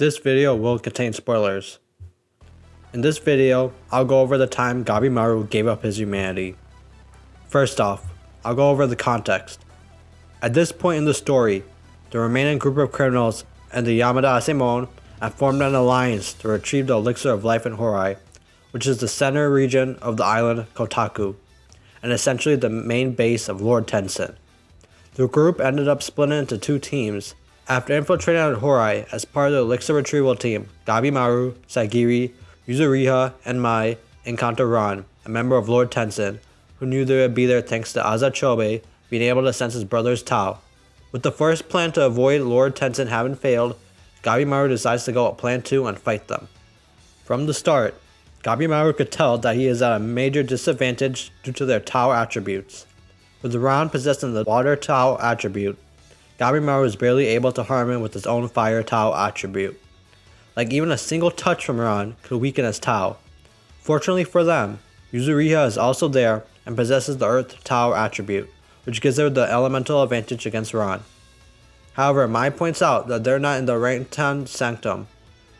This video will contain spoilers. In this video, I'll go over the time Gabimaru gave up his humanity. First off, I'll go over the context. At this point in the story, the remaining group of criminals and the Yamada Asemon have formed an alliance to retrieve the elixir of life in Horai, which is the center region of the island Kotaku, and essentially the main base of Lord Tensen. The group ended up splitting into two teams. After infiltrating on Horai as part of the elixir retrieval team, Gabimaru, Sagiri, Yuzuriha, and Mai encountered Ran, a member of Lord Tensen, who knew they would be there thanks to Azachobe being able to sense his brother's Tao. With the first plan to avoid Lord Tensen having failed, Gabimaru decides to go at plan 2 and fight them. From the start, Gabimaru could tell that he is at a major disadvantage due to their Tao attributes. With Ran possessing the Water Tao attribute, Gabimaru is barely able to harm him with his own Fire Tao attribute. Like even a single touch from Ran could weaken his Tao. Fortunately for them, Yuzuriha is also there and possesses the Earth Tao attribute, which gives her the elemental advantage against Ran. However, Mai points out that they're not in the Raintown Sanctum,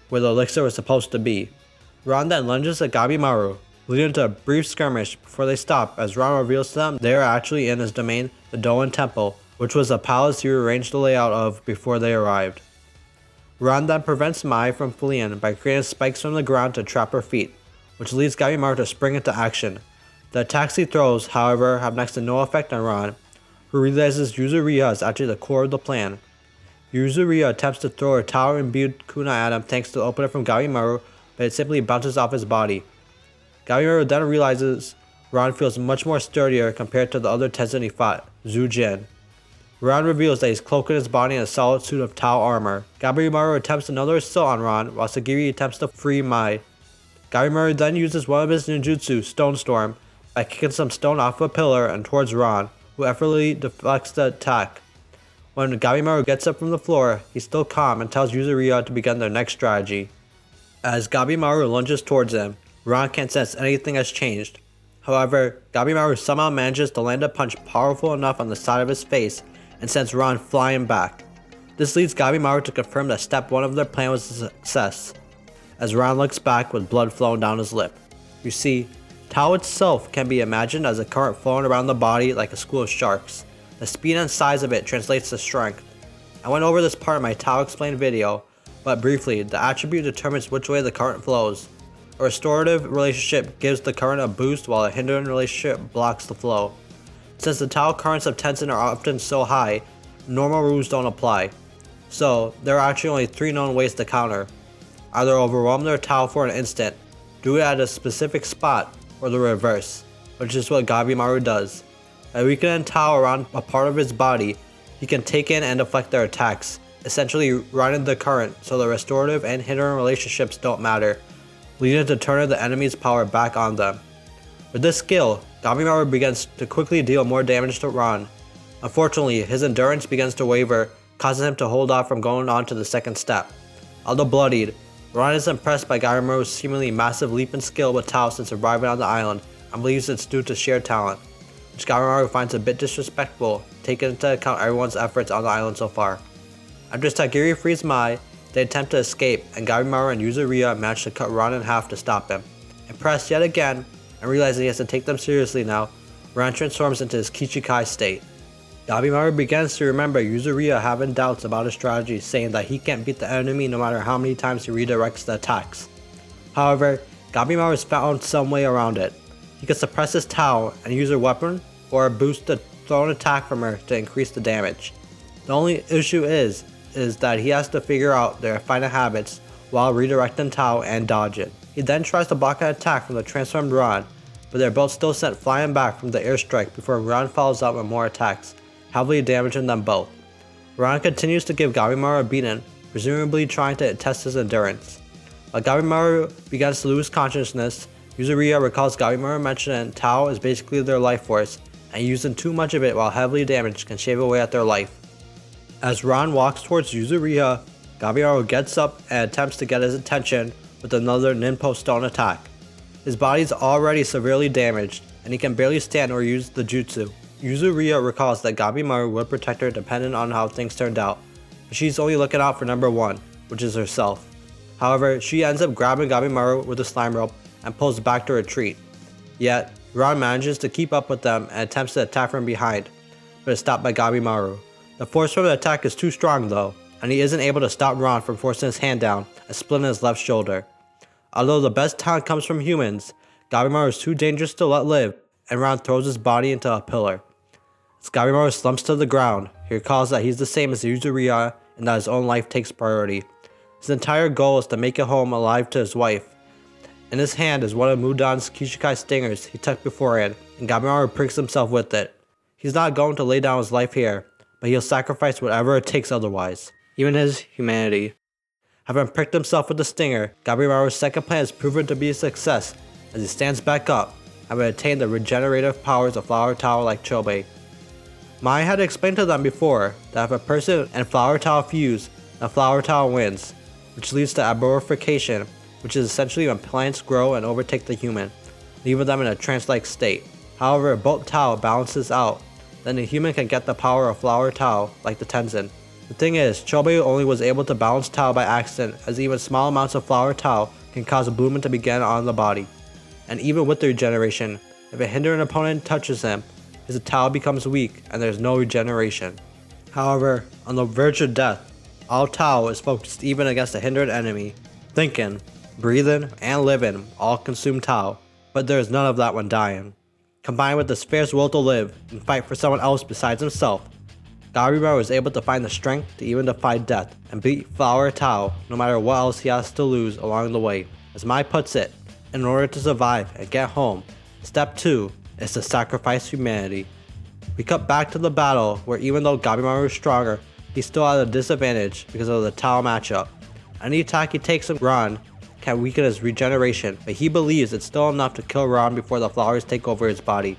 where the elixir was supposed to be. Ran then lunges at Gabimaru, leading to a brief skirmish before they stop as Ran reveals to them they are actually in his domain, the Doan Temple, which was a palace he rearranged the layout of before they arrived. Ran then prevents Mai from fleeing by creating spikes from the ground to trap her feet, which leads Gabimaru to spring into action. The attacks he throws, however, have next to no effect on Ran, who realizes Yuzuriha is actually the core of the plan. Yuzuriha attempts to throw a tower-imbued kuna at him thanks to the opener from Gabimaru, but it simply bounces off his body. Gabimaru then realizes Ran feels much more sturdier compared to the other Tensen he fought, Zujin. Ran reveals that he's cloaking his body in a solid suit of Tao armor. Gabimaru attempts another assault on Ran, while Sagiri attempts to free Mai. Gabimaru then uses one of his ninjutsu, Stone Storm, by kicking some stone off a pillar and towards Ran, who effortlessly deflects the attack. When Gabimaru gets up from the floor, he's still calm and tells Yuzuriha to begin their next strategy. As Gabimaru lunges towards him, Ran can't sense anything has changed. However, Gabimaru somehow manages to land a punch powerful enough on the side of his face and sends Ran flying back. This leads Gabimaru to confirm that step 1 of their plan was a success, as Ran looks back with blood flowing down his lip. You see, Tao itself can be imagined as a current flowing around the body like a school of sharks. The speed and size of it translates to strength. I went over this part in my Tao Explained video, but briefly, the attribute determines which way the current flows. A restorative relationship gives the current a boost while a hindering relationship blocks the flow. Since the Tao currents of Tensen are often so high, normal rules don't apply. So, there are actually only 3 known ways to counter. Either overwhelm their Tao for an instant, do it at a specific spot, or the reverse, which is what Gabimaru does. By weakening Tao around a part of his body, he can take in and deflect their attacks, essentially running the current so the restorative and hindering relationships don't matter, leading to turning the enemy's power back on them. With this skill, Gabimaru begins to quickly deal more damage to Ran. Unfortunately, his endurance begins to waver, causing him to hold off from going on to the second step. Although bloodied, Ran is impressed by Gabimaru's seemingly massive leap in skill with Tao since arriving on the island, and believes it's due to sheer talent, which Gabimaru finds a bit disrespectful, taking into account everyone's efforts on the island so far. After Sagiri frees Mai, they attempt to escape, and Gabimaru and Yuzuriha manage to cut Ran in half to stop him. Impressed yet again, and realizing he has to take them seriously now, Ran transforms into his Kichikai state. Gabimaru begins to remember Yuzuriha having doubts about his strategy, saying that he can't beat the enemy no matter how many times he redirects the attacks. However, Gabimaru has found some way around it. He can suppress his Tao and use her weapon, or boost the thrown attack from her to increase the damage. The only issue is that he has to figure out their final habits while redirecting Tao and dodge it. He then tries to block an attack from the transformed Ran, but they're both still sent flying back from the airstrike before Ran follows up with more attacks, heavily damaging them both. Ran continues to give Gabimaru a beating, presumably trying to test his endurance. While Gabimaru begins to lose consciousness, Yuzuriha recalls Gabimaru mentioning Tao is basically their life force, and using too much of it while heavily damaged can shave away at their life. As Ran walks towards Yuzuriha, Gabimaru gets up and attempts to get his attention with another Ninpo Stone attack. His body is already severely damaged, and he can barely stand or use the jutsu. Yuzuriha recalls that Gabimaru would protect her depending on how things turned out, but she's only looking out for number 1. which is herself. However, she ends up grabbing Gabimaru with a slime rope and pulls back to retreat. Yet, Ron manages to keep up with them and attempts to attack from behind, but is stopped by Gabimaru. The force from the attack is too strong though, and he isn't able to stop Ron from forcing his hand down and splitting his left shoulder. Although the best talent comes from humans, Gabimaru is too dangerous to let live, and Ron throws his body into a pillar. As Gabimaru slumps to the ground, he recalls that he's the same as Yuzuriya and that his own life takes priority. His entire goal is to make it home alive to his wife. In his hand is one of Mudan's Kishikai stingers he took beforehand, and Gabimaru pricks himself with it. He's not going to lay down his life here, but he'll sacrifice whatever it takes otherwise, even his humanity. Having pricked himself with the stinger, Gabimaru's second plan has proven to be a success as he stands back up, having attained the regenerative powers of Flower Tao like Chobei. Mai had explained to them before that if a person and Flower Tao fuse, then Flower Tao wins, which leads to arborification, which is essentially when plants grow and overtake the human, leaving them in a trance-like state. However, if both Tao balances out, then the human can get the power of Flower Tao like the Tensen. The thing is, Chobei only was able to balance Tao by accident, as even small amounts of Flower Tao can cause a blooming to begin on the body. And even with the regeneration, if a hindering opponent touches him, his Tao becomes weak and there is no regeneration. However, on the verge of death, all Tao is focused even against a hindered enemy. Thinking, breathing, and living all consume Tao, but there is none of that when dying. Combined with this fierce will to live and fight for someone else besides himself, Gabimaru is able to find the strength to even defy death and beat Flower Tao no matter what else he has to lose along the way. As Mai puts it, in order to survive and get home, step 2 is to sacrifice humanity. We cut back to the battle where even though Gabimaru is stronger, he's still at a disadvantage because of the Tao matchup. Any attack he takes on Ron can weaken his regeneration, but he believes it's still enough to kill Ron before the flowers take over his body.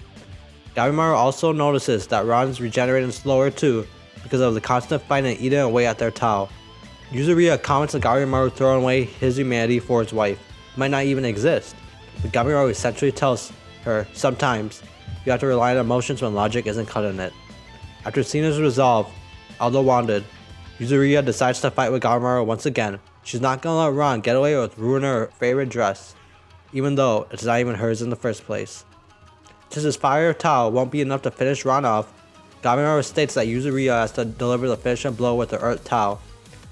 Gabimaru also notices that Ron's regenerating slower too because of the constant fighting and eating away at their Tao. Yuzuriya comments on Gabimaru throwing away his humanity for his wife, who might not even exist, but Gabimaru essentially tells her, sometimes, you have to rely on emotions when logic isn't cutting it. After seeing his resolve, although wounded, Yuzuriya decides to fight with Gabimaru once again. She's not gonna let Ron get away with ruining her favorite dress, even though it's not even hers in the first place. Since his fire Tao won't be enough to finish Ron off, Gabimaru states that Yuzuriya has to deliver the finishing blow with the Earth Tao.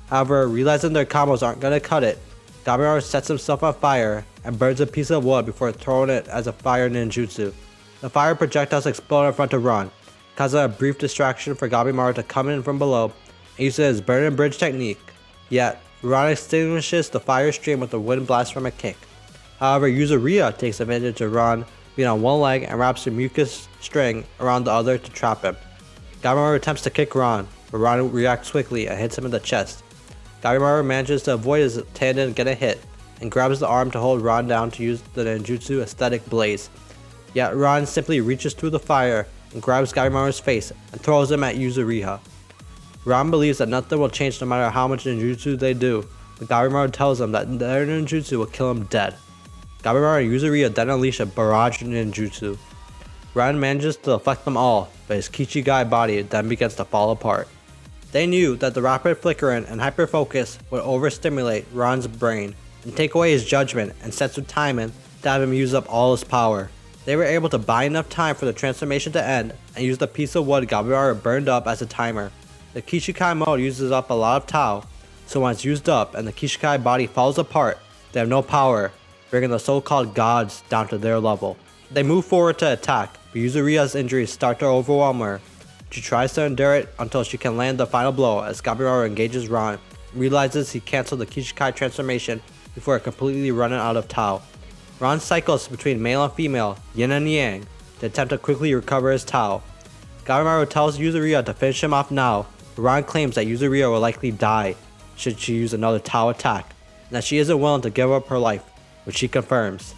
However, realizing their combos aren't gonna cut it, Gabimaru sets himself on fire and burns a piece of wood before throwing it as a fire ninjutsu. The fire projectiles explode in front of Ron, causing a brief distraction for Gabimaru to come in from below and use his burning bridge technique. Yet, Ron extinguishes the fire stream with a wind blast from a kick. However, Yuzuriya takes advantage of Ron being on one leg and wraps a mucus string around the other to trap him. Gabimaru attempts to kick Ron, but Ron reacts quickly and hits him in the chest. Gabimaru manages to avoid his tendon getting hit and grabs the arm to hold Ron down to use the ninjutsu aesthetic blaze. Yet Ron simply reaches through the fire and grabs Gabimaru's face and throws him at Yuzuriya. Ron believes that nothing will change no matter how much ninjutsu they do, but Gabimaru tells him that their ninjutsu will kill him dead. Gabimaru and Yuzuriya then unleash a barrage ninjutsu. Ron manages to deflect them all, but his Kichigai body then begins to fall apart. They knew that the rapid flickering and hyperfocus would overstimulate Ron's brain and take away his judgment and sense of timing to have him use up all his power. They were able to buy enough time for the transformation to end and use the piece of wood Gabimaru burned up as a timer. The Kishikai mode uses up a lot of Tao, so when it's used up and the Kishikai body falls apart, they have no power, bringing the so-called gods down to their level. They move forward to attack, but Yuzuriya's injuries start to overwhelm her. She tries to endure it until she can land the final blow as Gabimaru engages Ron and realizes he canceled the Kishikai transformation before completely running out of Tao. Ron cycles between male and female, yin and yang, to attempt to quickly recover his Tao. Gabimaru tells Yuzuriya to finish him off now, but Ron claims that Yuzuriya will likely die should she use another Tao attack, and that she isn't willing to give up her life, which she confirms.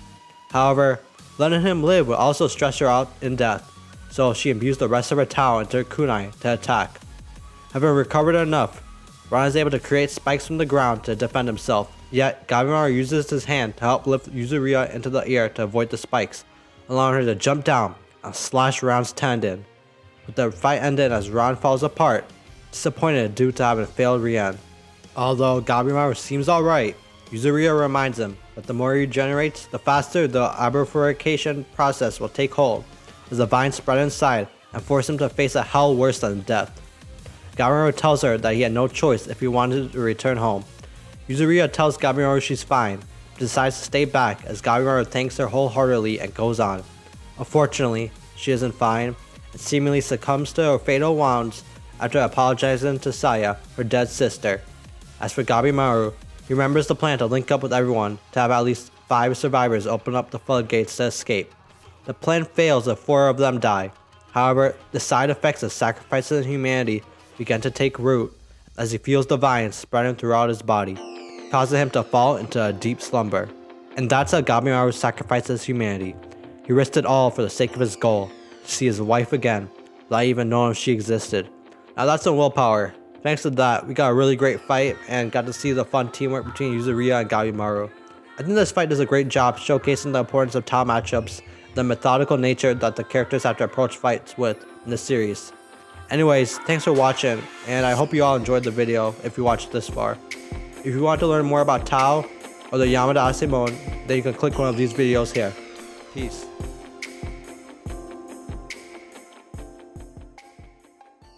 However, letting him live will also stress her out in death, so she imbues the rest of her Tao into her kunai to attack. Having recovered enough, Ron is able to create spikes from the ground to defend himself, yet Gabimaru uses his hand to help lift Yuzuriya into the air to avoid the spikes, allowing her to jump down and slash Ron's tendon. With the fight ending as Ron falls apart, disappointed due to having failed Rian. Although Gabimaru seems alright, Yuzuriha reminds him that the more he regenerates, the faster the abrification process will take hold, as the vines spread inside and force him to face a hell worse than death. Gabimaru tells her that he had no choice if he wanted to return home. Yuzuriha tells Gabimaru she's fine, but decides to stay back as Gabimaru thanks her wholeheartedly and goes on. Unfortunately, she isn't fine and seemingly succumbs to her fatal wounds after apologizing to Saya, her dead sister. As for Gabimaru, he remembers the plan to link up with everyone to have at least 5 survivors open up the floodgates to escape. The plan fails if 4 of them die. However, the side effects of sacrificing humanity begin to take root as he feels the vines spreading throughout his body, causing him to fall into a deep slumber. And that's how Gabimaru sacrifices humanity. He risked it all for the sake of his goal, to see his wife again, without even knowing she existed. Now that's some willpower. Thanks to that, we got a really great fight and got to see the fun teamwork between Yuzuriha and Gabimaru. I think this fight does a great job showcasing the importance of tile matchups, the methodical nature that the characters have to approach fights with in the series. Anyways, thanks for watching, and I hope you all enjoyed the video if you watched this far. If you want to learn more about Tao or the Yamada Asimon, then you can click one of these videos here. Peace.